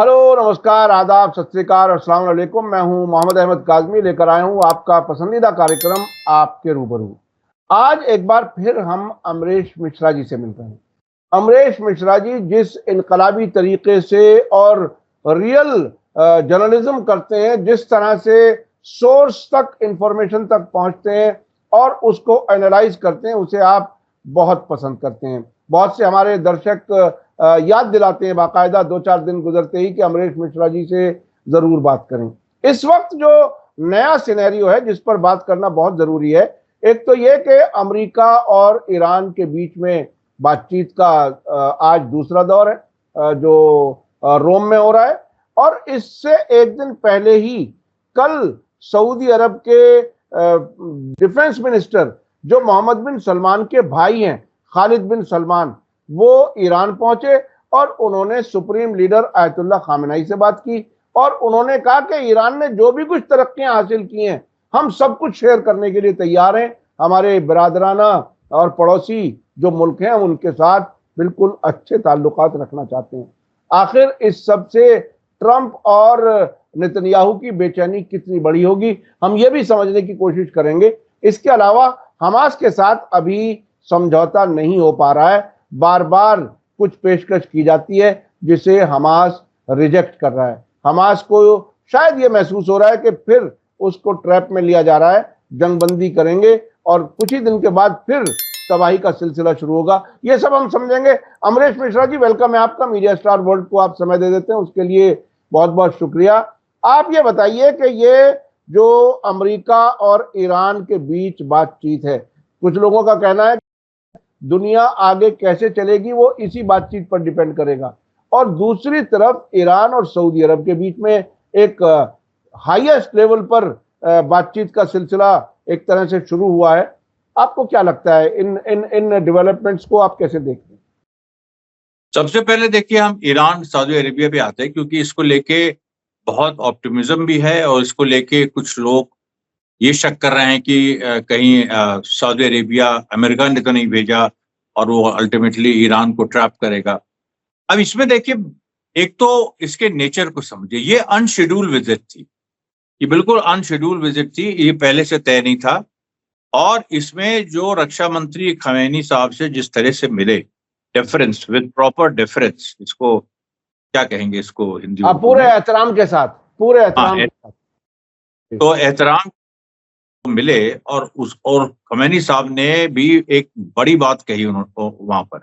Hello, नमस्कार, आदाब, सत श्री अकाल और अस्सलाम वालेकुम। मैं हूं मोहम्मद अहमद काज़मी, लेकर आया हूं आपका पसंदीदा कार्यक्रम आपके रूबरू। आज एक बार फिर हम अमरीश मिश्रा जी से मिल रहे हैं। अमरीश मिश्रा जी जिस इनकलाबी तरीके से और रियल जर्नलिज्म करते हैं, जिस तरह से सोर्स तक इंफॉर्मेशन तक पहुंचते हैं और उसको एनालाइज करते हैं, उसे आप बहुत पसंद करते हैं। बहुत से हमारे दर्शक याद दिलाते हैं बाकायदा 2-4 दिन गुजरते ही कि अमरीश मिश्रा जी से जरूर बात करें। इस वक्त जो नया सिनेरियो है जिस पर बात करना बहुत जरूरी है, एक तो यह कि अमेरिका और ईरान के बीच में बातचीत का आज दूसरा दौर है, जो रोम में हो रहा है। और इससे एक दिन पहले ही कल सऊदी अरब के डिफेंस मिनिस्टर, जो मोहम्मद बिन सलमान के भाई हैं, खालिद बिन सलमान, वो ईरान पहुंचे और उन्होंने सुप्रीम लीडर आयतुल्लाह खामेनी से बात की और उन्होंने कहा कि ईरान ने जो भी कुछ तरक्कियां हासिल की हैं, हम सब कुछ शेयर करने के लिए तैयार हैं। हमारे बिरादराना और पड़ोसी जो मुल्क हैं, हम उनके साथ बिल्कुल अच्छे ताल्लुकात रखना चाहते हैं। आखिर इस सब से ट्रंप और नेतन्याहू की बेचैनी कितनी बड़ी होगी, हम ये भी समझने की कोशिश करेंगे। इसके अलावा हमास के साथ अभी समझौता नहीं हो पा रहा है। बार बार कुछ पेशकश की जाती है जिसे हमास रिजेक्ट कर रहा है। हमास को शायद ये महसूस हो रहा है कि फिर उसको ट्रैप में लिया जा रहा है, जंगबंदी करेंगे और कुछ ही दिन के बाद फिर तबाही का सिलसिला शुरू होगा। ये सब हम समझेंगे। अमरीश मिश्रा जी, वेलकम है आपका। मीडिया स्टार वर्ल्ड को आप समय दे देते हैं, उसके लिए बहुत बहुत शुक्रिया। आप ये बताइए कि ये जो अमेरिका और ईरान के बीच बातचीत है, कुछ लोगों का कहना है दुनिया आगे कैसे चलेगी वो इसी बातचीत पर डिपेंड करेगा। और दूसरी तरफ ईरान और सऊदी अरब के बीच में एक हाईएस्ट लेवल पर बातचीत का सिलसिला एक तरह से शुरू हुआ है। आपको क्या लगता है, इन इन इन डेवलपमेंट्स को आप कैसे देखते हैं? सबसे पहले देखिए, हम ईरान सऊदी अरेबिया पे आते हैं क्योंकि इसको लेके बहुत ऑप्टिमिज्म भी है और इसको लेके कुछ लोग ये शक कर रहे हैं कि कहीं सऊदी अरेबिया अमेरिका ने तो नहीं भेजा और वो अल्टीमेटली ईरान को ट्रैप करेगा। अब इसमें देखिए, एक तो इसके नेचर को समझिए। ये अनशेड्यूल विजिट थी, ये बिल्कुल अनशेड्यूल विजिट थी, ये पहले से तय नहीं था। और इसमें जो रक्षा मंत्री खमेनी साहब से जिस तरह से मिले, डिफरेंस विद प्रॉपर डिफरेंस, इसको क्या कहेंगे, इसको हिंदी में पूरे एहतराम के साथ, पूरे एहतराम के साथ, तो एहतराम मिले। और खमेनी साहब ने भी एक बड़ी बात कही वहां पर।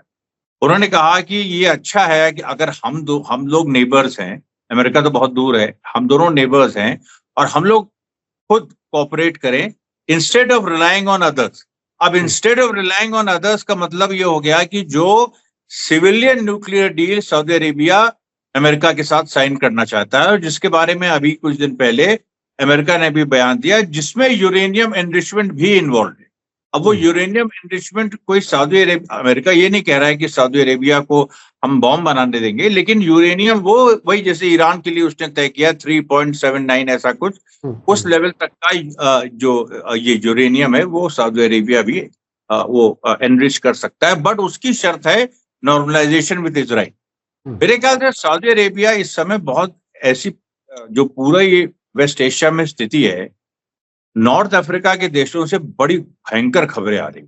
उन्होंने कहा कि ये अच्छा है कि अगर हम लोग नेबर्स हैं, अमेरिका तो बहुत दूर है, हम दोनों नेबर्स हैं और हम लोग खुद कोऑपरेट करें instead of relying on others. अब instead of relying on others का मतलब ये हो गया कि जो civilian nuclear deal Saudi Arabia America के साथ साइन करना चाहता है, और जिसके बारे में अभी कुछ दिन पहले अमेरिका ने भी बयान दिया, जिसमें यूरेनियम एनरिचमेंट भी इन्वॉल्व है। अब वो यूरेनियम एनरिचमेंट कोई सऊदी अरेबिया, अमेरिका ये नहीं कह रहा है कि सऊदी अरेबिया को हम बॉम्ब बनाने देंगे, लेकिन यूरेनियम वो वही जैसे ईरान के लिए उसने तय किया 3.79 ऐसा कुछ, उस लेवल तक का जो ये यूरेनियम है वो सऊदी अरेबिया भी वो एनरिच कर सकता है, बट उसकी शर्त है नॉर्मलाइजेशन विद इजराइल। मेरे ख्याल से सऊदी अरेबिया इस समय बहुत ऐसी जो पूरा ये वेस्ट एशिया में स्थिति है, नॉर्थ अफ्रीका के देशों से बड़ी भयंकर खबरें आ रही।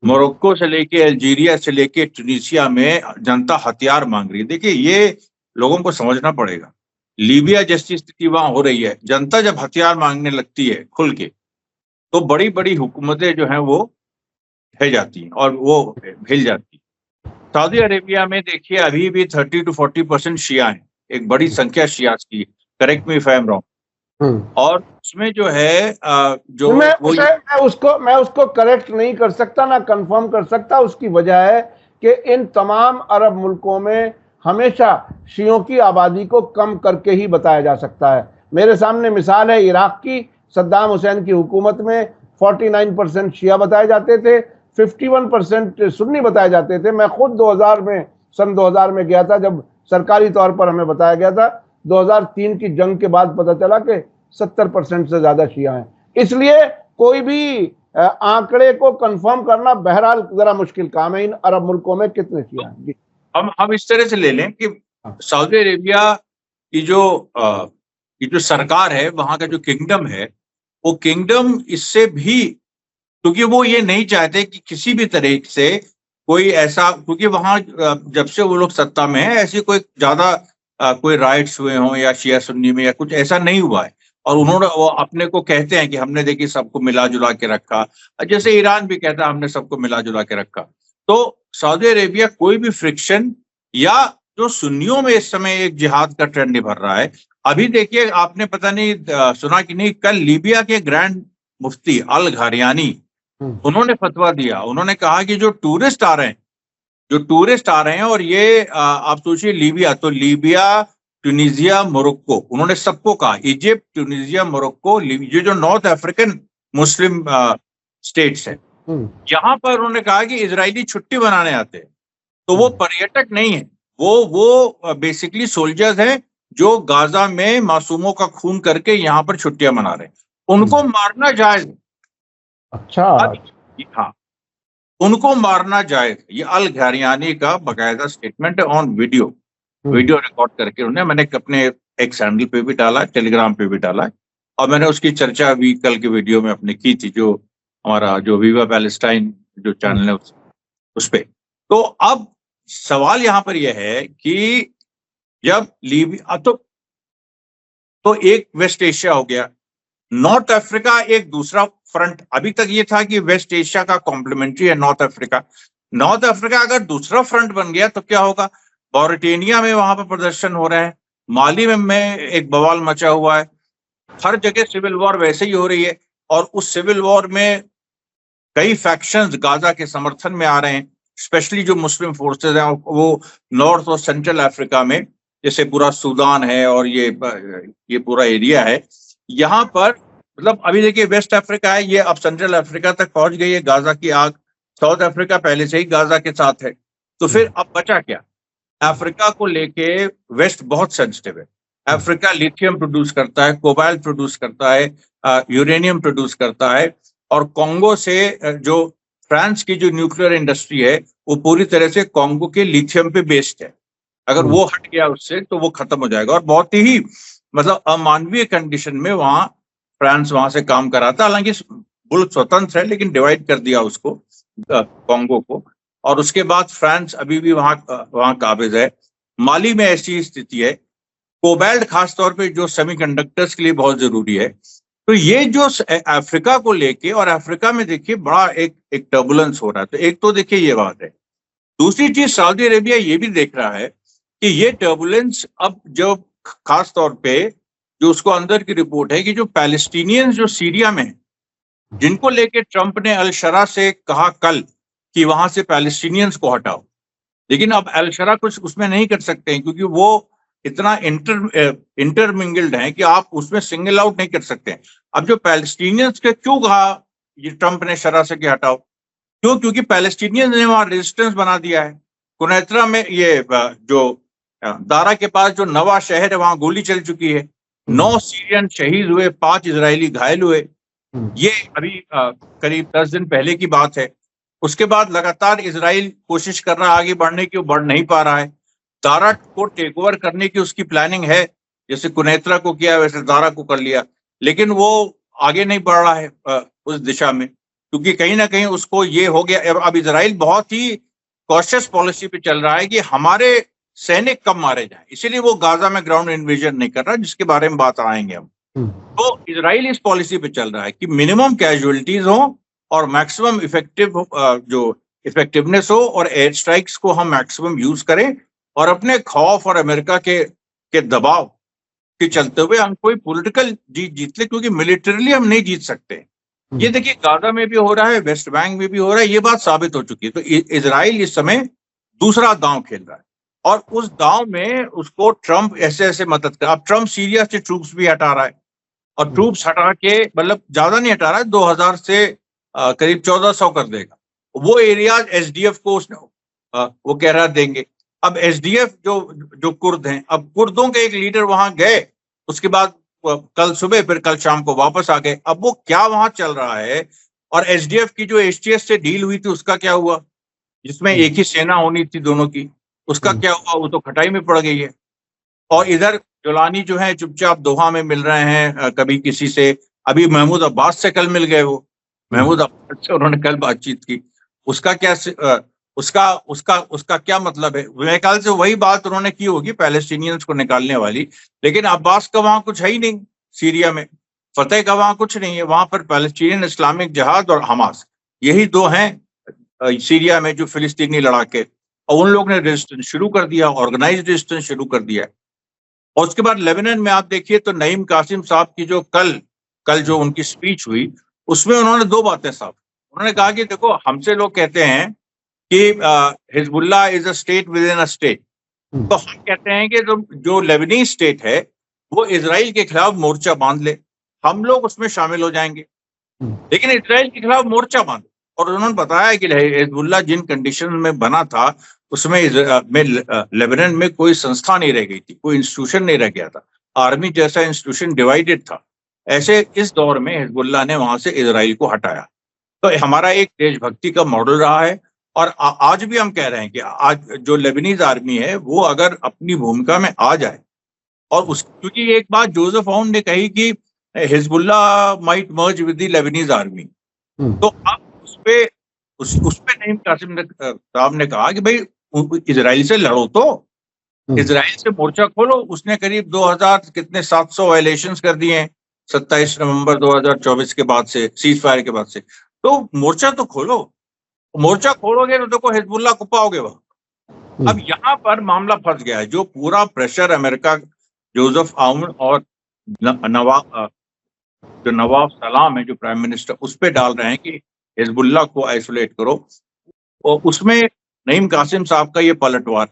मोरक्को से लेके अल्जीरिया से लेके ट्यूनीशिया में जनता हथियार मांग रही है। देखिए, ये लोगों को समझना पड़ेगा। लीबिया जैसी स्थिति वहां हो रही है, जनता जब हथियार मांगने लगती है खुल के, तो बड़ी बड़ी हुकूमतें जो हैं वो ढह जाती हैं और वो हिल जाती हैं। सऊदी अरेबिया में देखिए अभी भी 30 to 40% शिया हैं, एक बड़ी संख्या शिया की, correct me if I am wrong. और उसमें जो है जो मैं उसको करेक्ट नहीं कर सकता, ना कंफर्म कर सकता। उसकी वजह है कि इन तमाम अरब मुल्कों में हमेशा शियों की आबादी को कम करके ही बताया जा सकता है। मेरे सामने मिसाल है इराक की। सद्दाम हुसैन की हुकूमत में 49% शिया बताए जाते थे, 51% सुन्नी बताए जाते थे। मैं खुद 2000 में, सन 2000 में गया था, जब सरकारी तौर पर हमें बताया गया था। 2003 की जंग के बाद पता चला कि 70% से ज्यादा शिया हैं। इसलिए कोई भी आंकड़े को कंफर्म करना बहरहाल जरा मुश्किल काम है। इन अरब मुल्कों में कितने शिया हैं? हम इस तरह से ले लें कि सऊदी अरेबिया कि ये जो सरकार है, वहां का जो किंगडम है, वो किंगडम इससे भी, क्योंकि वो ये नहीं चाहते कि किसी भी तरह से कोई ऐसा, क्योंकि वहां जब से वो लोग सत्ता में है, ऐसी कोई ज्यादा कोई राइट्स हुए हों या शिया सुन्नी में या कुछ ऐसा नहीं हुआ है। और उन्होंने, वो अपने को कहते हैं कि हमने देखिए सबको मिला जुला के रखा, जैसे ईरान भी कहता है हमने सबको मिला जुला के रखा। तो सऊदी अरेबिया कोई भी फ्रिक्शन, या जो सुन्नियों में इस समय एक जिहाद का ट्रेंड निभर रहा है। अभी देखिए, आपने पता नहीं सुना कि नहीं, कल लीबिया के ग्रैंड मुफ्ती अल घारियानी, उन्होंने फतवा दिया। उन्होंने कहा कि जो टूरिस्ट आ रहे हैं और ये आप सोचिए, लीबिया, तो लीबिया, ट्यूनीजिया, मोरक्को, उन्होंने सबको कहा, इजिप्ट, ट्यूनीजिया, मोरक्को, ये जो नॉर्थ अफ्रीकन मुस्लिम स्टेट्स हैं, यहाँ पर उन्होंने कहा कि इजरायली छुट्टी बनाने आते हैं, तो वो पर्यटक नहीं है, वो बेसिकली सोल्जर्स हैं जो गाजा में मासूमों का खून करके यहाँ पर छुट्टियां मना रहे हैं। उनको मारना जायज है। अच्छा, हाँ, उनको मारना जायज। ये अल घारियानी का बाकायदा स्टेटमेंट है, ऑन वीडियो रिकॉर्ड करके उन्होंने, मैंने अपने एक सैंडल पे भी डाला है, टेलीग्राम पे भी डाला है, और मैंने उसकी चर्चा भी कल के वीडियो में अपने की थी, जो हमारा जो वीवा पैलेस्टाइन जो चैनल है उस पे। तो अब सवाल यहाँ पर यह है कि जब लीबिया, तो एक वेस्ट एशिया हो गया, नॉर्थ अफ्रीका एक दूसरा फ्रंट। अभी तक ये था कि वेस्ट एशिया का कॉम्प्लीमेंट्री है नॉर्थ अफ्रीका। नॉर्थ अफ्रीका अगर दूसरा फ्रंट बन गया तो क्या होगा? मॉरिटेनिया में वहां पर प्रदर्शन हो रहे हैं, माली में एक बवाल मचा हुआ है, हर जगह सिविल वॉर वैसे ही हो रही है, और उस सिविल वॉर में कई फैक्शंस गाजा के समर्थन में आ रहे हैं, स्पेशली जो मुस्लिम फोर्सेस हैं वो नॉर्थ और सेंट्रल अफ्रीका में, जैसे पूरा सूडान है और ये पूरा एरिया है, यहाँ पर मतलब अभी देखिए वेस्ट अफ्रीका है, ये अब सेंट्रल अफ्रीका तक पहुंच गई है गाजा की आग। साउथ अफ्रीका पहले से ही गाजा के साथ है, तो फिर अब बचा क्या? अफ्रीका को लेके वेस्ट बहुत सेंसिटिव है। अफ्रीका लिथियम प्रोड्यूस करता है, कोबाल्ट प्रोड्यूस करता है, यूरेनियम प्रोड्यूस करता है, और कॉन्गो से जो फ्रांस की जो न्यूक्लियर इंडस्ट्री है वो पूरी तरह से कॉन्गो के लिथियम पे बेस्ड है। अगर वो हट गया उससे तो वो खत्म हो जाएगा, और बहुत ही मतलब अमानवीय कंडीशन में वहां फ्रांस वहां से काम कराता। हालांकि मुल्क स्वतंत्र है, लेकिन डिवाइड कर दिया उसको, कॉन्गो को, और उसके बाद फ्रांस अभी भी वहां काबिज है। माली में ऐसी स्थिति है। कोबाल्ट खासतौर पे जो सेमीकंडक्टर्स के लिए बहुत जरूरी है। तो ये जो अफ्रीका को लेके, और अफ्रीका में देखिए बड़ा एक टर्बुलेंस हो रहा है। तो एक तो देखिए ये बात है। दूसरी चीज, सऊदी अरेबिया ये भी देख रहा है कि ये टर्बुलेंस अब जो खास तौर पे जो उसको अंदर की रिपोर्ट है कि जो पैलेस्टीनियंस जो सीरिया में हैं, जिनको लेके ट्रंप ने अल शरा से कहा कल कि वहां से पैलेस्टीनियंस को हटाओ, लेकिन अब अल शरा कुछ उसमें नहीं कर सकते हैं, क्योंकि वो इतना इंटरमिंगल्ड है कि आप उसमें सिंगल आउट नहीं कर सकते हैं। अब जो पैलेस्टीनियंस के क्यों कहा ये ट्रंप ने शरा से कि हटाओ? क्यों? क्योंकि पैलेस्टीनियंस ने वहां रेजिस्टेंस बना दिया है। कुनैत्रा में ये जो दारा के पास जो नवा शहर है, वहां गोली चल चुकी है, 9 सीरियन शहीद हुए, 5 इजरायली घायल हुए। ये अभी करीब 10 दिन पहले की बात है। उसके बाद लगातार इजराइल कोशिश कर रहा है आगे बढ़ने की, वो बढ़ नहीं पा रहा है। दारा को टेक ओवर करने की उसकी प्लानिंग है, जैसे कुनैत्रा को किया वैसे दारा को कर लिया, लेकिन वो आगे नहीं बढ़ रहा है उस दिशा में, क्योंकि कहीं ना कहीं उसको ये हो गया। अब इजराइल बहुत ही कॉशियस पॉलिसी पे चल रहा है कि हमारे सैनिक कब मारे जाएं, इसीलिए वो गाजा में ग्राउंड इन्वेजन नहीं कर रहा, जिसके बारे में बात आएंगे हम। तो इजराइल इस पॉलिसी पे चल रहा है कि मिनिमम कैजुअलिटीज हो और मैक्सिमम इफेक्टिवनेस हो, और एयर स्ट्राइक्स को हम मैक्सिमम यूज करें, और अपने खौफ और अमेरिका के दबाव के चलते हुए हम कोई पॉलिटिकल जीत ले, क्योंकि मिलिटरली हम नहीं जीत सकते। ये देखिए गाजा में भी हो रहा है, वेस्ट बैंक में भी हो रहा है, ये बात साबित हो चुकी है। तो इजराइल इस समय दूसरा दांव खेल रहा है, और उस दांव में उसको ट्रंप ऐसे ऐसे मदद कर। अब ट्रंप सीरिया से ट्रूप्स भी हटा रहा है, और ट्रूप्स हटा के मतलब ज्यादा नहीं हटा रहा है, 2000 से करीब 1400 कर देगा। वो एरियाज एसडीएफ को उसने वो कह रहा देंगे। अब एसडीएफ जो कुर्द हैं, अब कुर्दों के एक लीडर वहां गए, उसके बाद कल सुबह फिर कल शाम को वापस आ गए। अब वो क्या वहां चल रहा है, और एसडीएफ की जो एचटीएस से डील हुई थी उसका क्या हुआ, जिसमें एक ही सेना होनी थी दोनों की, उसका क्या हुआ? वो तो खटाई में पड़ गई है। और इधर जोलानी जो है चुपचाप दोहा में मिल रहे हैं, कभी किसी से, अभी महमूद अब्बास से कल मिल गए वो, महमूद अब्बास से उन्होंने कल बातचीत की। उसका क्या उसका उसका उसका क्या मतलब है? मेरे ख्याल से वही बात उन्होंने की होगी पैलेस्टीनियंस को निकालने वाली, लेकिन अब्बास का वहां कुछ है ही नहीं सीरिया में, फतेह का वहां कुछ नहीं है। वहां पर पैलेस्टीनियन इस्लामिक जिहाद और हमास, यही दो हैं सीरिया में जो फिलिस्तीनी लड़ाके, और उन लोगों ने रेजिस्टेंस शुरू कर दिया, ऑर्गेनाइज्ड रेजिस्टेंस शुरू कर दिया। और उसके बाद लेबनान में आप देखिए तो नईम कासिम साहब की जो कल जो उनकी स्पीच हुई, उसमें उन्होंने दो बातें साफ, उन्होंने कहा कि देखो हमसे लोग कहते हैं कि Hezbollah is a state with in a state, तो हम कहते हैं कि जो लेबनीज स्टेट है वो इजराइल के खिलाफ मोर्चा बांध ले, हम लोग उसमें शामिल हो जाएंगे, लेकिन इजराइल के खिलाफ मोर्चा बांधे। और उन्होंने बताया कि हिजबुल्लाह जिन कंडीशन में बना था उसमें लेबनान में कोई संस्था नहीं रह गई थी, कोई इंस्टीट्यूशन नहीं रह गया था, आर्मी जैसा इंस्टीट्यूशन डिवाइडेड था। ऐसे इस दौर में हिजबुल्लाह ने वहां से इजराइल को हटाया। तो हमारा एक देशभक्ति का मॉडल रहा है, और आज भी हम कह रहे हैं कि आज जो लेबनीज आर्मी है वो अगर अपनी भूमिका में आ जाए, और क्योंकि एक बात जोसेफ आउन ने कही कि Hezbollah might merge with the Lebanese army, तो अब उसपे नईम कासिम साहब ने कहा कि भाई इजराइल से लड़ो, तो इजराइल से मोर्चा खोलो। उसने करीब 700 वायलेशंस कर दिए हैं 27 नवंबर 2024 के बाद से, सीज फायर के बाद से, तो मोर्चा तो खोलो। मोर्चा खोलोगे तो देखो हिजबुल्लाह को पाओगे वहां। अब यहाँ पर मामला फंस गया है, जो पूरा प्रेशर अमेरिका, जोसेफ आउन और नवाब सलाम है जो प्राइम मिनिस्टर, उस पर डाल रहे हैं कि हिजबुल्लाह को आइसोलेट करो, और उसमें नईम कासिम साहब का ये पलटवार।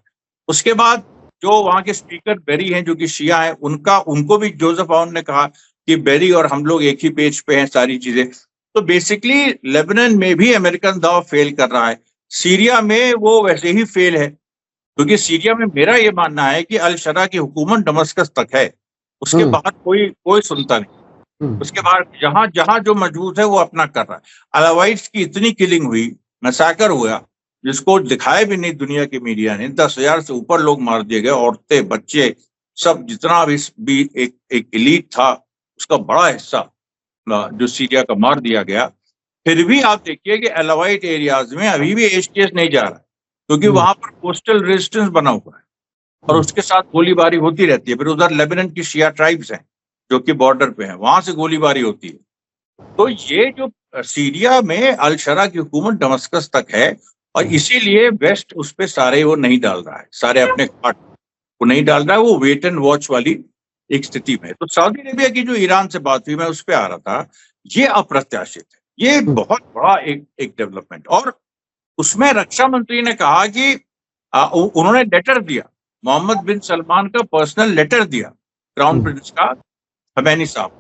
उसके बाद जो वहां के स्पीकर बेरी हैं जो कि शिया हैं, उनको भी जोसेफ आउन ने कहा कि बेरी और हम लोग एक ही पेज पे हैं सारी चीजें। तो बेसिकली लेबनान में भी अमेरिकन दाव फेल कर रहा है, सीरिया में वो वैसे ही फेल है, क्योंकि सीरिया में मेरा ये मानना है कि अल शरा की हुकूमत दमस्कस तक है, उसके बाहर कोई सुनता नहीं। उसके बाद जहां जहां जो मौजूद है वो अपना कर रहा है। अलावाइट्स की इतनी किलिंग हुई, मैसाकर हुआ, जिसको दिखाया भी नहीं दुनिया की मीडिया ने। 10,000 से ऊपर लोग मार दिए गए, औरतें, बच्चे, सब, जितना भी एक एलीट था उसका बड़ा हिस्सा जो सीरिया का मार दिया गया। फिर भी आप देखिए कि अलावाइट एरियाज में अभी भी एचटीएस नहीं जा रहा, क्योंकि वहां पर कोस्टल रेजिस्टेंस बना हुआ है और उसके साथ गोलीबारी होती रहती है। फिर उधर लेबनान की शिया ट्राइब्स हैं जो कि बॉर्डर पे हैं, वहां से गोलीबारी होती है। तो ये जो सीरिया में अल शरा की हुकूमत दमस्कस तक है, और इसीलिए वेस्ट उस पर सारे वो नहीं डाल रहा है, सारे अपने खाट को नहीं डाल रहा है, वो वेट एंड वॉच वाली एक स्थिति में। तो सऊदी अरेबिया की जो ईरान से बात हुई, मैं उस पर आ रहा था, ये अप्रत्याशित है, ये बहुत बड़ा एक डेवलपमेंट। और उसमें रक्षा मंत्री ने कहा कि उन्होंने लेटर दिया, मोहम्मद बिन सलमान का पर्सनल लेटर दिया क्राउन प्रिंस का खमैनी साहब,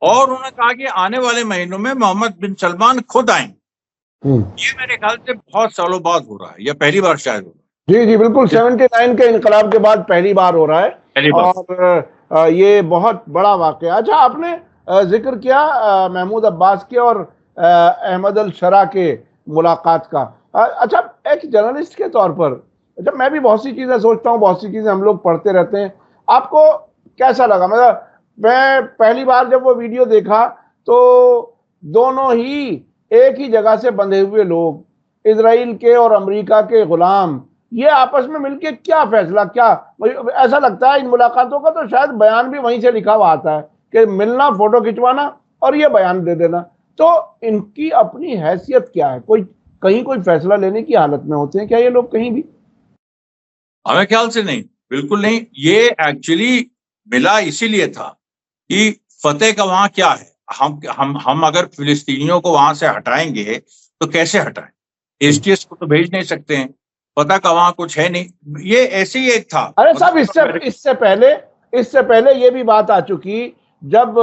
और उन्होंने कहा कि आने वाले महीनों में मोहम्मद बिन सलमान खुद आएंगे। ये मेरे ख्याल से बहुत सालों बाद हो रहा है, या पहली बार शायद हो रहा है। जी बिल्कुल, 79 के इनकलाब के बाद पहली बार हो रहा है, और ये बहुत बड़ा वाकया। अच्छा, आपने जिक्र किया महमूद अब्बास के और अहमद अल शरा के मुलाकात का। अच्छा, एक जर्नलिस्ट के तौर पर जब मैं भी बहुत सी चीजें सोचता हूँ, बहुत सी चीजें हम लोग पढ़ते रहते हैं, आपको कैसा लगा? मतलब मैं पहली बार जब वो वीडियो देखा तो दोनों ही एक ही जगह से बंधे हुए लोग, इजराइल के और अमेरिका के गुलाम, ये आपस में मिलके क्या फैसला, क्या ऐसा लगता है इन मुलाकातों का तो शायद बयान भी वहीं से लिखा हुआ आता है कि मिलना, फोटो खिंचवाना और ये बयान दे देना। तो इनकी अपनी हैसियत क्या है? कहीं कोई फैसला लेने की हालत में होते हैं क्या ये लोग कहीं भी? हमें ख्याल से नहीं, बिल्कुल नहीं। ये एक्चुअली मिला इसीलिए था कि फतेह का वहां क्या है, हम अगर फिलिस्तीनियों को वहां से हटाएंगे तो कैसे हटाएं? एचटीएस को तो भेज नहीं सकते हैं, फतेह का वहां कुछ है नहीं, ये ऐसे ही एक था। अरे साहब, इससे पहले ये भी बात आ चुकी, जब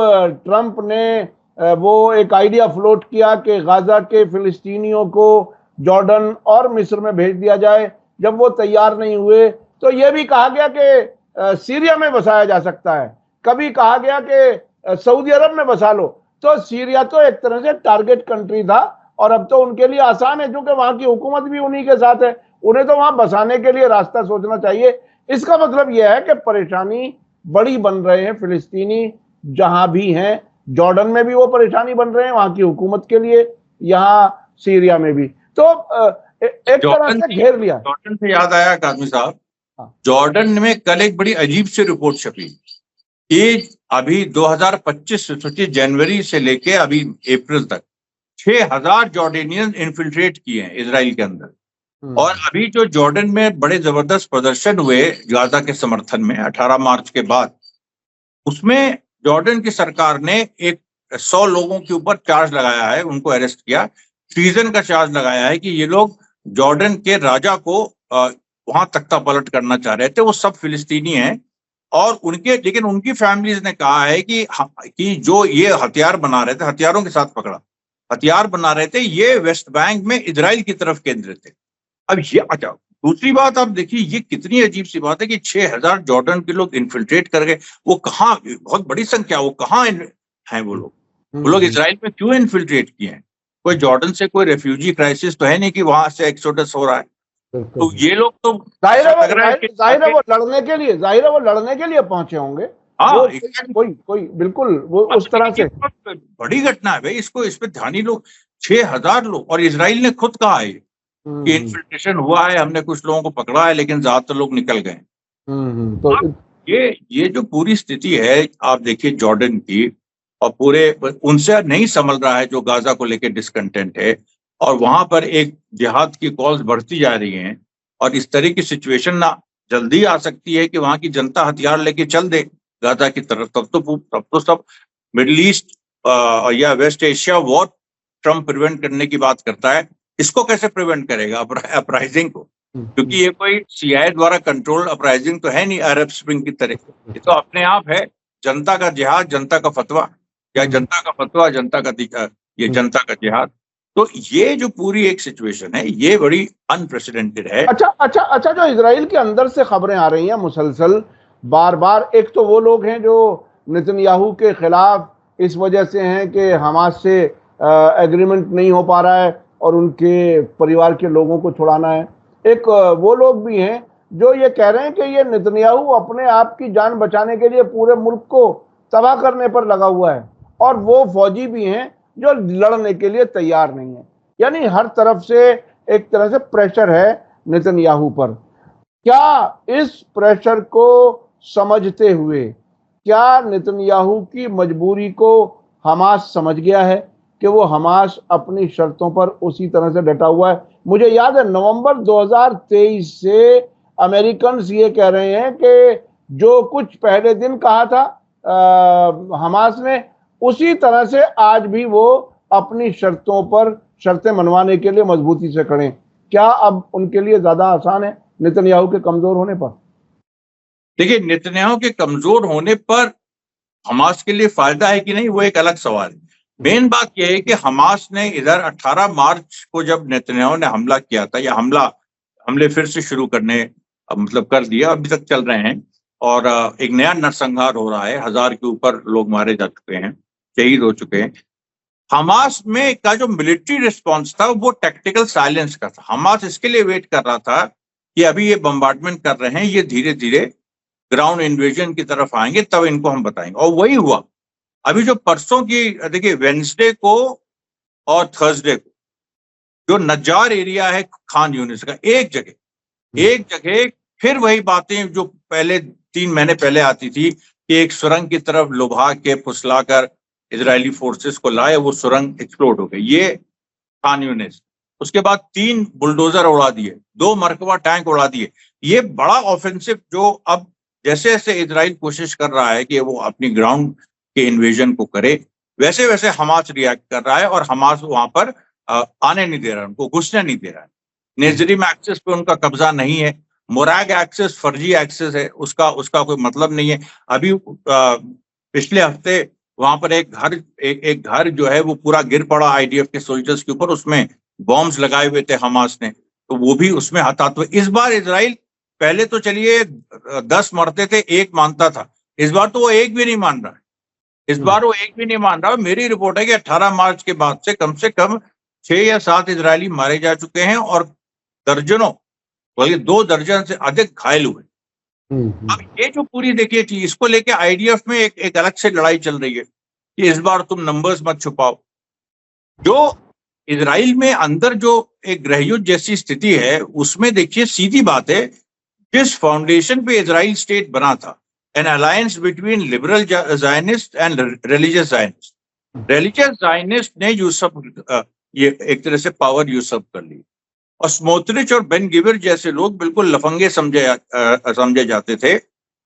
ट्रंप ने वो एक आइडिया फ्लोट किया कि गाजा के फिलिस्तीनियों को जॉर्डन और मिस्र में भेज दिया जाए, जब वो तैयार नहीं हुए तो ये भी कहा गया कि सीरिया में बसाया जा सकता है, कभी कहा गया कि सऊदी अरब में बसा लो। तो सीरिया तो एक तरह से टारगेट कंट्री था, और अब तो उनके लिए आसान है क्योंकि वहां की हुकूमत भी उन्हीं के साथ है, उन्हें तो वहां बसाने के लिए रास्ता सोचना चाहिए। इसका मतलब यह है कि परेशानी बड़ी बन रहे हैं फिलिस्तीनी जहां भी हैं। जॉर्डन में भी वो परेशानी बन रहे हैं वहां की हुकूमत के लिए, यहाँ सीरिया में भी। तो एक तरह से घेर लिया। जॉर्डन से याद आया काजमी साहब, हाँ। जॉर्डन में कल एक बड़ी अजीब सी रिपोर्ट छपी कि अभी 2025 से सोचिए, जनवरी से लेके अभी अप्रैल तक 6000 जॉर्डेनियन इन्फिल्ट्रेट किए हैं इजराइल के अंदर। और अभी जो जॉर्डन में बड़े जबरदस्त प्रदर्शन हुए गाजा के समर्थन में 18 मार्च के बाद, उसमें जॉर्डन की सरकार ने एक 100 लोगों के ऊपर चार्ज लगाया है, उनको अरेस्ट किया, ट्रीजन का चार्ज लगाया है कि ये लोग जॉर्डन के राजा को वहां तख्ता पलट करना चाह रहे थे। वो सब फिलिस्तीनी हैं और लेकिन उनकी फैमिलीज ने कहा है कि जो ये हथियार बना रहे थे, हथियारों के साथ पकड़ा, हथियार बना रहे थे, ये वेस्ट बैंक में इजराइल की तरफ केंद्रित थे। अब ये अच्छा, दूसरी बात आप देखिए, ये कितनी अजीब सी बात है कि 6000 जॉर्डन के लोग इन्फिल्ट्रेट कर गए। वो कहाँ, बहुत बड़ी संख्या, वो कहाँ हैं वो लोग इजराइल में क्यों इन्फिल्ट्रेट किए हैं? कोई जॉर्डन से कोई रेफ्यूजी क्राइसिस तो है नहीं कि वहां से एक्सोडस हो रहा है। तो ये लोग तो जाहिर है वो लड़ने के लिए पहुंचे होंगे। हाँ, कोई बिल्कुल वो उस तरह से बड़ी घटना है भाई। इस पे ध्यान ही लोग, 6000 लोग, और इजराइल ने खुद कहा है कि इन्फिल्ट्रेशन हुआ है, हमने कुछ लोगों को पकड़ा है, लेकिन ज्यादातर लोग निकल गए। तो ये जो पूरी स्थिति है आप देखिए जॉर्डन की, और पूरे उनसे नहीं संभल रहा है जो गाजा को लेकर डिसकंटेंट है, और वहां पर एक जिहाद की कॉल्स बढ़ती जा रही हैं, और इस तरह की सिचुएशन ना जल्दी आ सकती है कि वहां की जनता हथियार लेके चल दे गाजा की तरफ। तब तो सब मिडिल ईस्ट या west Asia war Trump prevent करने की बात करता है। इसको कैसे प्रिवेंट करेगा अपराइजिंग को? क्योंकि ये कोई सीआईए द्वारा कंट्रोल अपराइजिंग तो है नहीं अरब स्प्रिंग की तरह। ये तो अपने आप है जनता का जिहाद, जनता का फतवा, या जनता का फतवा जनता का ये जनता का जिहाद। तो ये जो पूरी एक सिचुएशन है, ये बड़ी अनप्रेसिडेंटेड है। अच्छा, जो इजराइल के अंदर से खबरें आ रही हैं मुसलसल बार बार, एक तो वो लोग हैं जो नेतन्याहू के खिलाफ इस वजह से हैं कि हमास से एग्रीमेंट नहीं हो पा रहा है और उनके परिवार के लोगों को छुड़ाना है। एक वो लोग भी हैं जो ये कह रहे हैं कि ये नेतन्याहू अपने आप की जान बचाने के लिए पूरे मुल्क को तबाह करने पर लगा हुआ है, और वो फौजी भी हैं जो लड़ने के लिए तैयार नहीं है। यानी हर तरफ से एक तरह से प्रेशर है नेतन्याहू पर। क्या इस प्रेशर को समझते हुए क्या नेतन्याहू की मजबूरी को हमास समझ गया है कि वो हमास अपनी शर्तों पर उसी तरह से डटा हुआ है? मुझे याद है नवंबर 2023 से अमेरिकन ये कह रहे हैं कि जो कुछ पहले दिन कहा था हमास ने, उसी तरह से आज भी वो अपनी शर्तों पर शर्तें मनवाने के लिए मजबूती से खड़े। क्या अब उनके लिए ज्यादा आसान है नेतन्याहू के कमजोर होने पर? देखिए, नेतन्याहू के कमजोर होने पर हमास के लिए फायदा है कि नहीं, वो एक अलग सवाल है। मेन बात यह है कि हमास ने इधर 18 मार्च को जब नेतन्याहू ने हमला किया था, या हमले फिर से शुरू करने मतलब कर दिया, अभी तक चल रहे हैं, और एक नया नरसंहार हो रहा है, 1000 के ऊपर लोग मारे जा चुके हैं, शहीद हो चुके हैं। हमास में का जो मिलिट्री रिस्पॉन्स था वो टैक्टिकल साइलेंस का था। हमास इसके लिए वेट कर रहा था कि अभी ये बम्बार्डमेंट कर रहे हैं, ये धीरे धीरे ग्राउंड इन्वेजन की तरफ आएंगे, तब इनको हम बताएंगे, और वही हुआ। अभी जो परसों की देखिए, वेडनेसडे को और थर्सडे को जो नज्जार एरिया है खान यूनिस का, एक जगह फिर वही बातें जो पहले 3 महीने पहले आती थी कि एक सुरंग की तरफ लुभा के फुसलाकर इजरायली फोर्सेस को लाए, वो सुरंग एक्सप्लोड हो गई, ये खान यूनिस। उसके बाद 3 बुलडोजर उड़ा दिए, 2 मरकबा टैंक उड़ा दिए। ये बड़ा ऑफेंसिव जो अब जैसे जैसे इजराइल कोशिश कर रहा है कि वो अपनी ग्राउंड के इन्वेजन को करे, वैसे वैसे हमास रिएक्ट कर रहा है, और हमास वहां पर आने नहीं दे रहा है, उनको घुसने नहीं दे रहा है। नेजरिम एक्सेस पे उनका कब्जा नहीं है, मोराग एक्सेस फर्जी एक्सेस है, उसका कोई मतलब नहीं है। अभी पिछले हफ्ते वहां पर एक घर जो है वो पूरा गिर पड़ा आईडीएफ के सोल्जर्स के ऊपर, उसमें बॉम्ब्स लगाए हुए थे हमास ने, तो वो भी उसमें हताहत हुए। इस बार इजराइल, पहले तो चलिए 10 मरते थे, 1 मानता था, इस बार तो वो 1 भी नहीं मान रहा है। इस बार वो 1 भी नहीं मान रहा। मेरी रिपोर्ट है कि 18 मार्च के बाद से कम 6 या 7 इजरायली मारे जा चुके हैं, और दर्जनों, बल्कि 2 दर्जन से अधिक घायल हुए। अब ये जो पूरी देखिए चीज, इसको लेके आईडीएफ में एक अलग से लड़ाई चल रही है कि इस बार तुम नंबर्स मत छुपाओ। जो इजराइल में अंदर जो एक गृहयुद्ध जैसी स्थिति है, उसमें देखिए सीधी बात है, जिस फाउंडेशन पे इजराइल स्टेट बना था, N alliance between liberal Zionist and religious Zionist, religious Zionist ने यूसफ ये एक तरह से पावर यूसफ कर ली, और स्मोत्रिच और बेन गिवर जैसे लोग बिल्कुल लफंगे समझे जाते थे,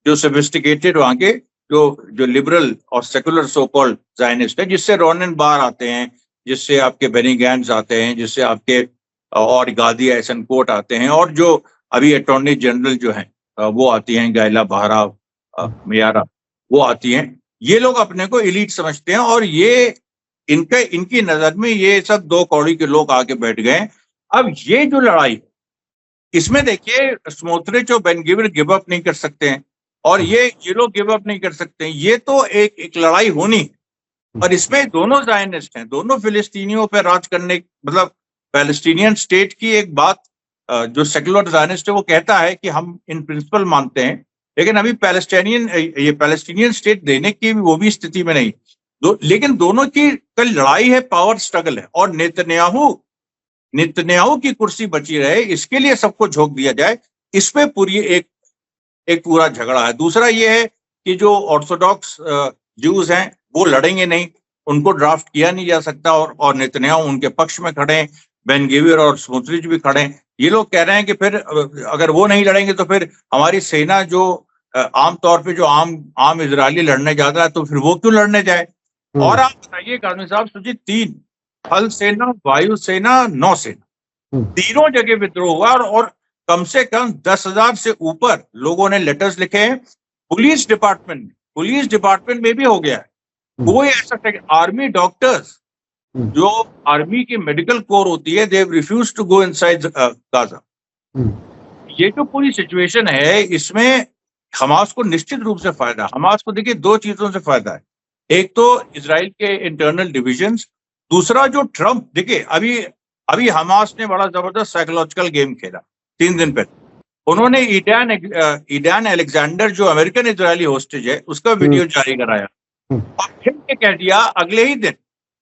जो सोफिस्टिकेटेड वहां के जो लिबरल और सेकुलर सो कॉल्ड जायनिस्ट है, जिससे रोनन बार आते हैं, जिससे आपके बेनी गैंट्स आते हैं, जिससे आपके और गादी ऐसनकोट आते हैं, और जो अभी अटॉर्नी जनरल जो हैं वो आती हैं, गायला बहरा मियारा, वो आती हैं। ये लोग अपने को एलीट समझते हैं, और ये इनकी नजर में ये सब दो कौड़ी के लोग आके बैठ गए। अब ये जो लड़ाई, इसमें देखिए स्मोत्रिच और बेन गिवर गिव अप नहीं कर सकते हैं, और ये लोग गिव अप नहीं कर सकते हैं। ये तो एक लड़ाई होनी है, और इसमें दोनों जायनिस्ट हैं, दोनों फिलिस्तीनियों पर राज करने, मतलब पैलेस्टीनियन स्टेट की एक बात, जो सेकुलर जायनिस्ट है वो कहता है कि हम इन प्रिंसिपल मानते हैं, लेकिन अभी पैलेस्टीनियन स्टेट देने की वो भी स्थिति में नहीं। लेकिन दोनों की कल लड़ाई है, पावर स्ट्रगल है, और नेतन्याहू की कुर्सी बची रहे, इसके लिए सबको झोंक दिया जाए, इसमें पूरी एक पूरा झगड़ा है। दूसरा ये है कि जो ऑर्थोडॉक्स ज्यूज हैं वो लड़ेंगे नहीं, उनको ड्राफ्ट किया नहीं जा सकता, और नेतन्याहू उनके पक्ष में खड़े हैं, बेन गिवर और स्मोत्रिच भी खड़े हैं। ये लोग कह रहे हैं कि फिर अगर वो नहीं लड़ेंगे तो फिर हमारी सेना जो आमतौर पे जो आम इजरायली लड़ने जाता है, तो फिर वो क्यों लड़ने जाए। और आप बताइए काजमी साहब, सुजीत, 3 थल सेना, वायुसेना, नौसेना, तीनों जगह विद्रोह हुआ, और कम से कम 10,000 से ऊपर लोगों ने लेटर्स लिखे हैं। पुलिस डिपार्टमेंट में भी हो गया है। कोई ऐसा आर्मी डॉक्टर्स, जो आर्मी की मेडिकल कोर होती है, they refuse to go inside Gaza. ये जो पूरी सिचुएशन है, इसमें हमास को निश्चित रूप से फायदा। हमास को देखिए 2 चीजों से फायदा है, एक तो इजराइल के इंटरनल डिविजन्स, दूसरा जो ट्रंप, देखिए अभी हमास ने बड़ा जबरदस्त साइकोलॉजिकल गेम खेला 3 दिन पहले। उन्होंने ईडान अलेक्जेंडर, जो अमेरिकन इजरायली होस्टेज है, उसका वीडियो जारी कराया, और फिर ये कह दिया अगले ही दिन,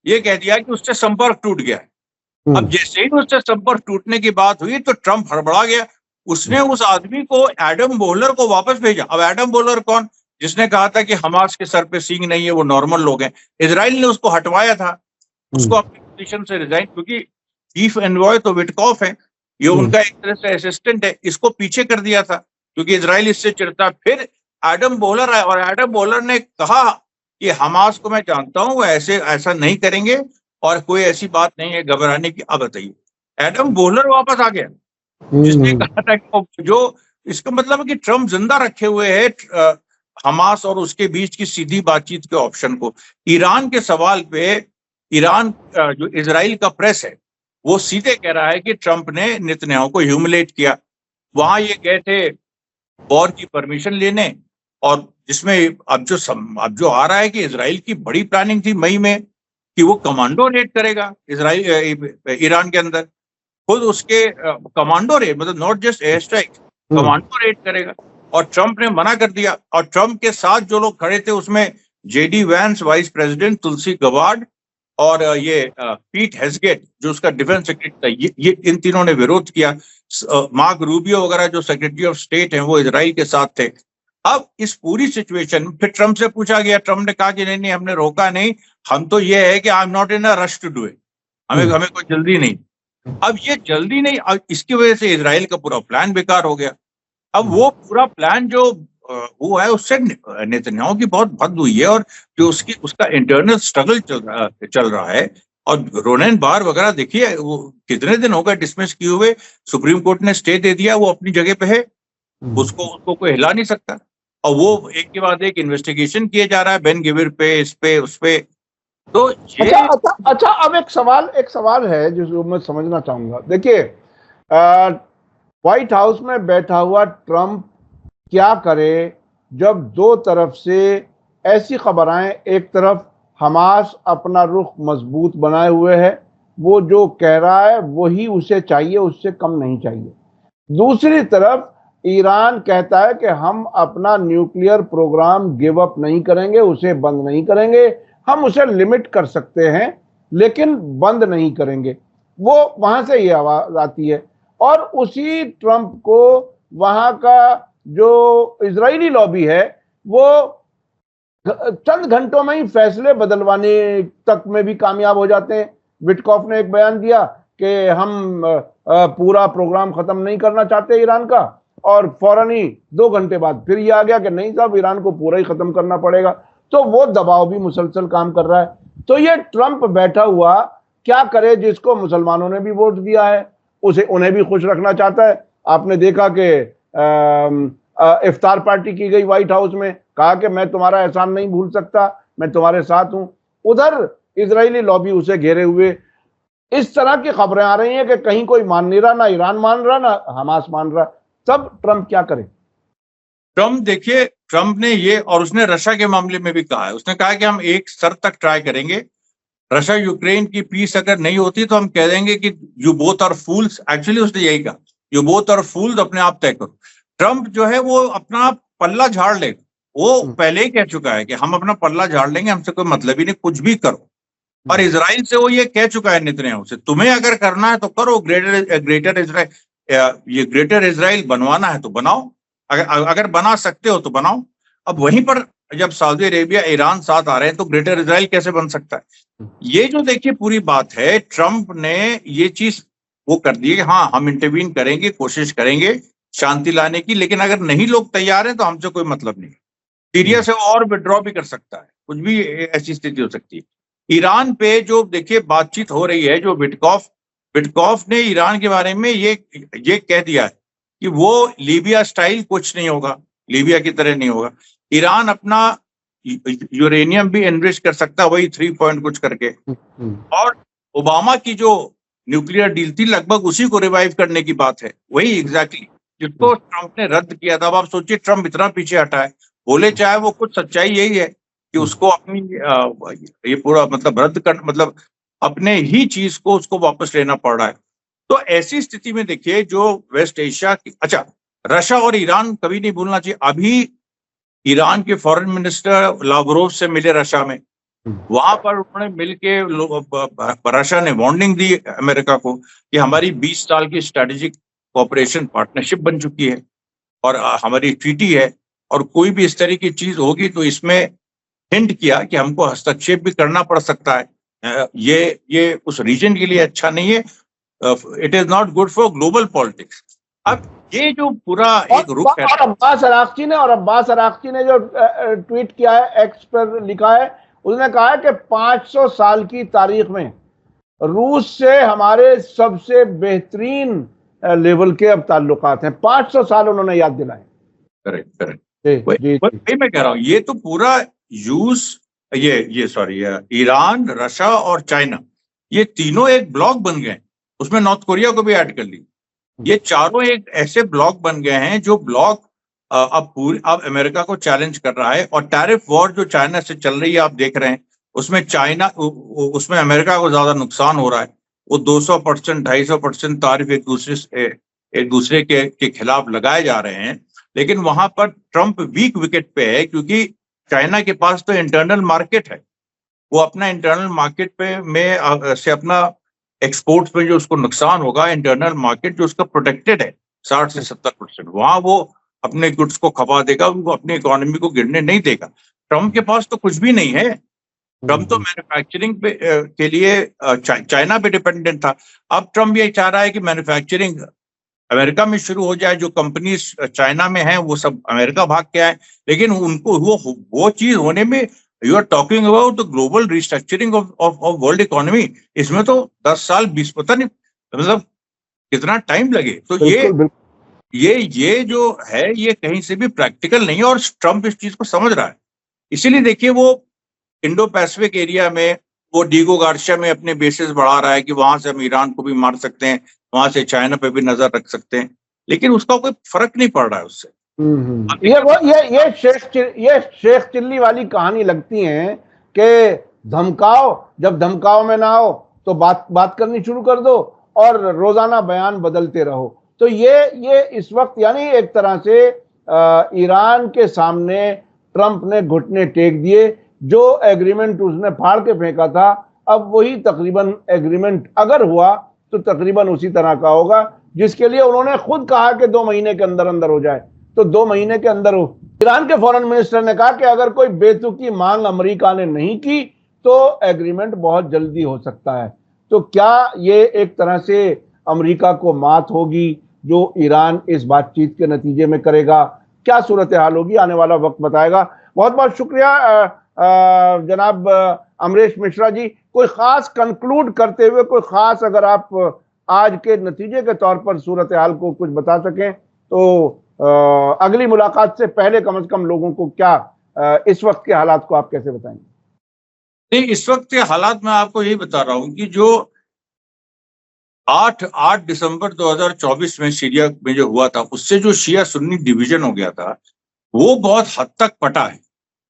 ये कह दिया कि उससे संपर्क टूट गया है। अब जैसे ही उससे संपर्क टूटने की बात हुई तो ट्रंप हड़बड़ा गया, उसने उस आदमी को, एडम बोहलर को वापस भेजा। अब एडम बोहलर कौन? जिसने कहा था कि हमास के सर पे सींग नहीं है, वो नॉर्मल लोग हैं। इजराइल ने उसको हटवाया था, उसको अपनी पोजीशन से रिजाइन, क्योंकि चीफ एनवॉय तो विटकॉफ है, ये उनका एक तरह से असिस्टेंट है, इसको पीछे कर दिया था क्योंकि इजराइल इससे चिढ़ता। फिर एडम बोहलर आया, और एडम बोहलर ने कहा कि हमास को मैं जानता हूं, वो ऐसा नहीं करेंगे, और कोई ऐसी बात नहीं है घबराने की। अब बताइए, एडम बोहलर वापस आ गया, जिसने कहा था कि जो इसका मतलब है कि ट्रंप जिंदा रखे हुए है हमास और उसके बीच की सीधी बातचीत के ऑप्शन को। ईरान के सवाल पे ईरान जो इजराइल का प्रेस है, वो सीधे कह रहा है कि ट्रंप ने नेतन्याहू को ह्यूमिलेट किया। वहां ये गए थे वॉर की परमिशन लेने, और जिसमें अब जो आ रहा है कि इजराइल की बड़ी प्लानिंग थी मई में कि वो कमांडो रेड करेगा ईरान के अंदर, खुद उसके कमांडो रेड, मतलब not just air strike, commando red करेगा, और ट्रंप ने मना कर दिया। और ट्रंप के साथ जो लोग खड़े थे उसमें जेडी वैंस वाइस प्रेसिडेंट, तुलसी गबार्ड, और ये पीट हेस्गेट जो उसका डिफेंस सेक्रेटरी था, ये इन तीनों ने विरोध किया। मार्क रूबियो वगैरह जो सेक्रेटरी ऑफ स्टेट हैं वो इजराइल के साथ थे। अब इस पूरी सिचुएशन फिर ट्रंप से पूछा गया, ट्रंप ने कहा कि नहीं हमने रोका नहीं, हम तो ये है कि I am not in a rush to do it, हमें कोई जल्दी नहीं। अब ये जल्दी नहीं, इसकी वजह से इजराइल का पूरा प्लान बेकार हो गया। अब वो पूरा प्लान जो हुआ है उससे नेतन्याहू की बहुत भद्द हुई है, और जो उसका इंटरनल स्ट्रगल चल रहा है। और रोनेन बार वगैरह देखिए, वो कितने दिन हो गए डिसमिस किए हुए, सुप्रीम कोर्ट ने स्टे दे दिया, वो अपनी जगह पे है, उसको कोई हिला नहीं सकता, और वो एक के बाद एक इन्वेस्टिगेशन किए जा रहा है बेन गिवर पे, इस पे, उस पे। तो ये अच्छा अब एक सवाल है जो मैं समझना चाहूंगा। देखिए, व्हाइट हाउस में बैठा हुआ ट्रंप क्या करे जब दो तरफ से ऐसी खबर आए, एक तरफ हमास अपना रुख मजबूत बनाए हुए है, वो जो कह रहा है वही उसे चाहिए, उससे कम नहीं चाहिए। दूसरी तरफ ईरान कहता है कि हम अपना न्यूक्लियर प्रोग्राम गिव अप नहीं करेंगे, उसे बंद नहीं करेंगे, हम उसे लिमिट कर सकते हैं लेकिन बंद नहीं करेंगे। वो वहां से ये आवाज आती है। और उसी ट्रंप को वहां का जो इजरायली लॉबी है वो चंद घंटों में ही फैसले बदलवाने तक में भी कामयाब हो जाते हैं। विटकॉफ ने एक बयान दिया कि हम पूरा प्रोग्राम खत्म नहीं करना चाहते ईरान का, और फौरन ही 2 घंटे बाद फिर ये आ गया कि नहीं साहब, ईरान को पूरा ही खत्म करना पड़ेगा। तो वो दबाव भी मुसलसल काम कर रहा है। तो ये ट्रंप बैठा हुआ क्या करे, जिसको मुसलमानों ने भी वोट दिया है, उसे उन्हें भी खुश रखना चाहता है। आपने देखा कि इफ्तार पार्टी की गई व्हाइट हाउस में, कहा कि मैं तुम्हारा एहसान नहीं भूल सकता, मैं तुम्हारे साथ हूं। उधर इजरायली लॉबी उसे घेरे हुए। इस तरह की खबरें आ रही हैं कि कहीं कोई मान नहीं रहा, ना ईरान मान रहा, ना हमास मान रहा। तब ट्रंप क्या करे? ट्रंप देखिए, ट्रंप ने ये, और उसने रशिया के मामले में भी कहा है, उसने कहा कि हम एक स्तर तक ट्राई करेंगे, रशिया यूक्रेन की पीस अगर नहीं होती तो हम कह देंगे कि you both are fools. Actually उसने यही कहा, यू बोथ आर फूल्स, अपने आप तय करो। ट्रंप जो है वो अपना पल्ला झाड़ लेगा। वो पहले ही कह चुका है कि हम अपना पल्ला झाड़ लेंगे, हमसे कोई मतलब ही नहीं, कुछ भी करो। और इजराइल से वो ये कह चुका है नेतन्याहू से, तुम्हें अगर करना है तो करो, ग्रेटर इजराइल, ये ग्रेटर इजराइल बनवाना है तो बनाओ, अगर बना सकते हो तो बनाओ। अब वहीं पर जब सऊदी अरेबिया ईरान साथ आ रहे हैं तो ग्रेटर इजराइल कैसे बन सकता है? ये जो देखिए पूरी बात है, ट्रंप ने ये चीज वो कर दी है, हाँ हम इंटरवीन करेंगे, कोशिश करेंगे शांति लाने की, लेकिन अगर नहीं लोग तैयार हैं तो हमसे कोई मतलब नहीं। सीरिया से और विड्रॉ भी कर सकता है, कुछ भी ऐसी स्थिति हो सकती है। ईरान पे जो देखिए बातचीत हो रही है, जो विटकॉफ ने ईरान के बारे में ये कह दिया है कि वो लीबिया स्टाइल कुछ नहीं होगा, लीबिया की तरह नहीं होगा। ईरान अपना यूरेनियम भी एनरिच कर सकता है, वही 3 पॉइंट कुछ करके। और ओबामा की जो न्यूक्लियर डील थी लगभग उसी को रिवाइव करने की बात है, वही एग्जैक्टली जिसको ट्रंप ने रद्द किया था। अब आप सोचिए ट्रंप इतना पीछे हटा है, बोले चाहे वो, कुछ सच्चाई यही है कि उसको अपनी ये पूरा मतलब रद्द कर, मतलब अपने ही चीज को उसको वापस लेना पड़ रहा है। तो ऐसी स्थिति में देखिए जो वेस्ट एशिया की, अच्छा रशिया और ईरान कभी नहीं भूलना चाहिए। अभी ईरान के फॉरेन मिनिस्टर लावरोव से मिले रशिया में, वहां पर उन्होंने मिलके रशिया ने वार्निंग दी अमेरिका को कि हमारी 20 साल की स्ट्रेटेजिक कोऑपरेशन पार्टनरशिप बन चुकी है और हमारी ट्रीटी है, और कोई भी इस तरह की चीज होगी तो इसमें हिंट किया कि हमको हस्तक्षेप भी करना पड़ सकता है। ये उस रीजन के लिए अच्छा नहीं है, it is not good for global politics. अब ये जो पूरा एक रुख है, और अब्बास अराक्ची ने जो ट्वीट किया है, एक्स पर लिखा है, उसने कहा है कि 500 साल की तारीख में रूस से हमारे सबसे बेहतरीन लेवल के अब ताल्लुकात हैं। 500 साल उन्होंने याद दिलाए। करेक्ट। वही मैं कह रहा हूँ, ये तो पूरा ईरान, रशिया और चाइना, ये तीनों एक ब्लॉक बन गए, उसमें नॉर्थ कोरिया को भी ऐड कर ली। ये चारों एक ऐसे ब्लॉक बन गए हैं जो ब्लॉक अब अमेरिका को चैलेंज कर रहा है। और टैरिफ वॉर जो चाइना से चल रही है, आप देख रहे हैं, उसमें अमेरिका को ज्यादा नुकसान हो रहा है। वो 200%, 250% तारीफ एक दूसरे के खिलाफ लगाए जा रहे हैं। लेकिन वहां पर ट्रंप वीक विकेट पे है, क्योंकि चाइना के पास तो इंटरनल मार्केट है, वो अपना इंटरनल मार्केट में से अपना एक्सपोर्ट्स में जो उसको नुकसान होगा, इंटरनल मार्केट जो उसका प्रोटेक्टेड है 60 से 70%, वहां वो अपने गुड्स को खपा देगा, वो अपनी इकोनॉमी को गिरने नहीं देगा। ट्रंप के पास तो कुछ भी नहीं है। ट्रंप तो मैन्युफैक्चरिंग के लिए चाइना पे डिपेंडेंट था। अब ट्रंप ये चाह रहा है कि मैन्युफैक्चरिंग अमेरिका में शुरू हो जाए, जो कंपनीज चाइना में हैं वो सब अमेरिका भाग के आए। लेकिन उनको वो चीज होने में, you are talking about the global restructuring of world economy, इसमें तो 10 साल 20, पता नहीं मतलब कितना टाइम लगे। तो ये जो है ये कहीं से भी प्रैक्टिकल नहीं है, और ट्रंप इस चीज को समझ रहा है। इसीलिए देखिए वो इंडो पैसिफिक एरिया में वो डीगो गार्सिया में अपने बेसिस बढ़ा रहा है कि वहां से हम ईरान को भी मार सकते हैं, वहां से चाइना पे भी नजर रख सकते हैं, लेकिन उसका कोई फर्क नहीं पड़ रहा है उससे। ये शेख चिल्ली वाली कहानी लगती है कि धमकाओ, जब धमकाओ में ना हो तो बात करनी शुरू कर दो और रोजाना बयान बदलते रहो। तो ये इस वक्त यानी एक तरह से ईरान के सामने ट्रंप ने घुटने टेक दिए। जो एग्रीमेंट उसने फाड़ के फेंका था, अब वही तकरीबन एग्रीमेंट अगर हुआ तो तकरीबन उसी तरह का होगा, जिसके लिए उन्होंने खुद कहा कि 2 महीने के अंदर अंदर हो जाए। तो 2 महीने के अंदर हो। ईरान के फॉरेन मिनिस्टर ने कहा कि अगर कोई बेतुकी मांग अमेरिका ने नहीं की तो एग्रीमेंट बहुत जल्दी हो सकता है। तो क्या ये एक तरह से अमेरिका को मात होगी जो ईरान इस बातचीत के नतीजे में करेगा? क्या सूरत हाल होगी, आने वाला वक्त बताएगा। बहुत बहुत शुक्रिया जनाब अमरीश मिश्रा जी। कोई खास कंक्लूड करते हुए, कोई खास अगर आप आज के नतीजे के तौर पर सूरत हाल को कुछ बता सकें तो अगली मुलाकात से पहले कम से कम लोगों को क्या इस वक्त के हालात को आप कैसे बताएंगे? नहीं, इस वक्त के हालात मैं आपको यही बता रहा हूं कि जो 8 दिसंबर 2024 में सीरिया में जो हुआ था, उससे जो शिया सुन्नी डिवीजन हो गया था, वो बहुत हद तक पटा है।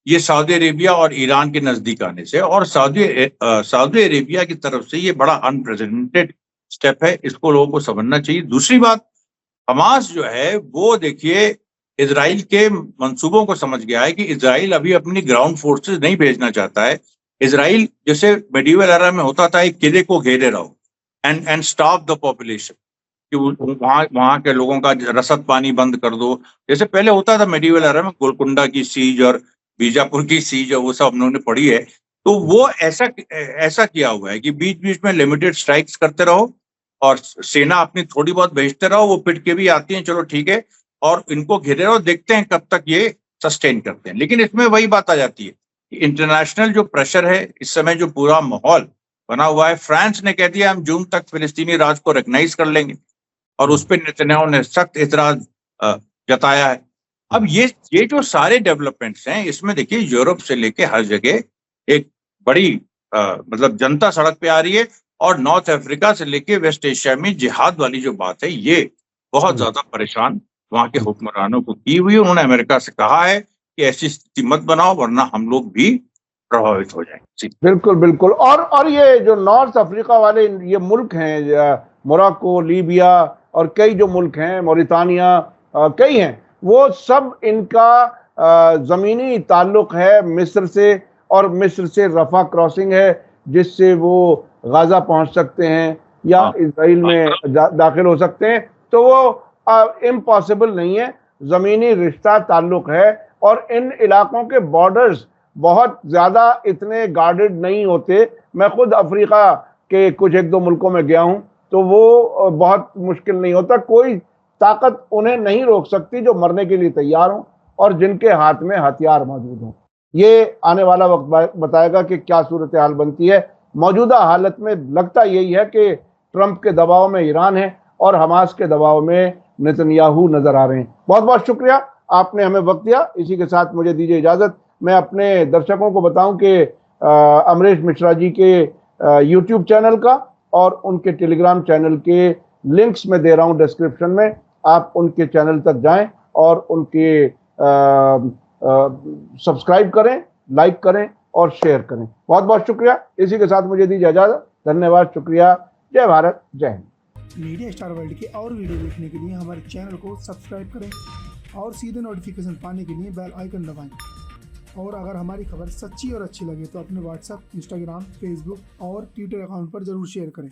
ये सऊदी अरेबिया और ईरान के नजदीक आने से, और सऊदी अरेबिया की तरफ से ये बड़ा अनप्रेसिडेंटेड स्टेप है। इसको लोगों को समझना चाहिए। दूसरी बात, हमास जो है वो देखिए इजराइल के मंसूबों को समझ गया है कि इजराइल अभी अपनी ग्राउंड फोर्सेस नहीं भेजना चाहता है। इजराइल जैसे मेडिवल एरा में होता था, एक किले को घेरे रहो एंड स्टॉप द पॉपुलेशन, कि वहां के लोगों का रसद पानी बंद कर दो, जैसे पहले होता था मेडिवल एरा में। गोलकुंडा की सीज और बीजापुर की सीज और वो सब हम लोगों ने पढ़ी है। तो वो ऐसा किया हुआ है कि बीच बीच में लिमिटेड स्ट्राइक्स करते रहो और सेना अपनी थोड़ी बहुत भेजते रहो, वो पिट के भी आती है, चलो ठीक है, और इनको घेरे रहो, देखते हैं कब तक ये सस्टेन करते हैं। लेकिन इसमें वही बात आ जाती है कि इंटरनेशनल जो प्रेशर है इस समय, जो पूरा माहौल बना हुआ है, फ्रांस ने कह दिया हम जून तक फिलिस्तीनी राज को रिकग्नाइज कर लेंगे, और उस पर नेतन्याहू ने सख्त एतराज जताया है। अब ये जो सारे डेवलपमेंट्स हैं, इसमें देखिए यूरोप से लेके हर जगह एक बड़ी मतलब जनता सड़क पे आ रही है, और नॉर्थ अफ्रीका से लेके वेस्ट एशिया में जिहाद वाली जो बात है, ये बहुत ज्यादा परेशान वहां के हुक्मरानों को की हुई है। उन्होंने अमेरिका से कहा है कि ऐसी स्थिति मत बनाओ वरना हम लोग भी प्रभावित हो जाएंगे। बिल्कुल बिल्कुल। और ये जो नॉर्थ अफ्रीका वाले ये मुल्क हैं, मोरक्को, लीबिया और कई जो मुल्क हैं, मौरितानिया, कई हैं, वो सब इनका जमीनी ताल्लुक है मिस्र से, और मिस्र से रफा क्रॉसिंग है जिससे वो गाजा पहुंच सकते हैं या इजराइल में दाखिल हो सकते हैं। तो वो इम्पॉसिबल नहीं है, जमीनी रिश्ता ताल्लुक है। और इन इलाकों के बॉर्डर्स बहुत ज्यादा इतने गार्डेड नहीं होते। मैं खुद अफ्रीका के कुछ 1-2 मुल्कों में गया हूं, तो वो बहुत मुश्किल नहीं होता। कोई ताकत उन्हें नहीं रोक सकती जो मरने के लिए तैयार हों और जिनके हाथ में हथियार मौजूद हों। ये आने वाला वक्त बताएगा कि क्या सूरत हाल बनती है। मौजूदा हालत में लगता यही है कि ट्रंप के दबाव में ईरान है और हमास के दबाव में नेतन्याहू नजर आ रहे हैं। बहुत बहुत शुक्रिया, आपने हमें वक्त दिया। इसी के साथ मुझे दीजिए इजाजत। मैं अपने दर्शकों को बताऊं कि अमरीश मिश्रा जी के यूट्यूब चैनल का और उनके टेलीग्राम चैनल के लिंक्स में दे रहा हूं डिस्क्रिप्शन में। आप उनके चैनल तक जाएं और उनके सब्सक्राइब करें, लाइक करें और शेयर करें। बहुत बहुत शुक्रिया। इसी के साथ मुझे दीजिए इजाजत। धन्यवाद, शुक्रिया। जय भारत, जय हिंद। मीडिया स्टार वर्ल्ड के और वीडियो देखने के लिए हमारे चैनल को सब्सक्राइब करें और सीधे नोटिफिकेशन पाने के लिए बेल आइकन दबाएं। और अगर हमारी खबर सच्ची और अच्छी लगे तो अपने व्हाट्सएप, इंस्टाग्राम, फेसबुक और ट्विटर अकाउंट पर जरूर शेयर करें।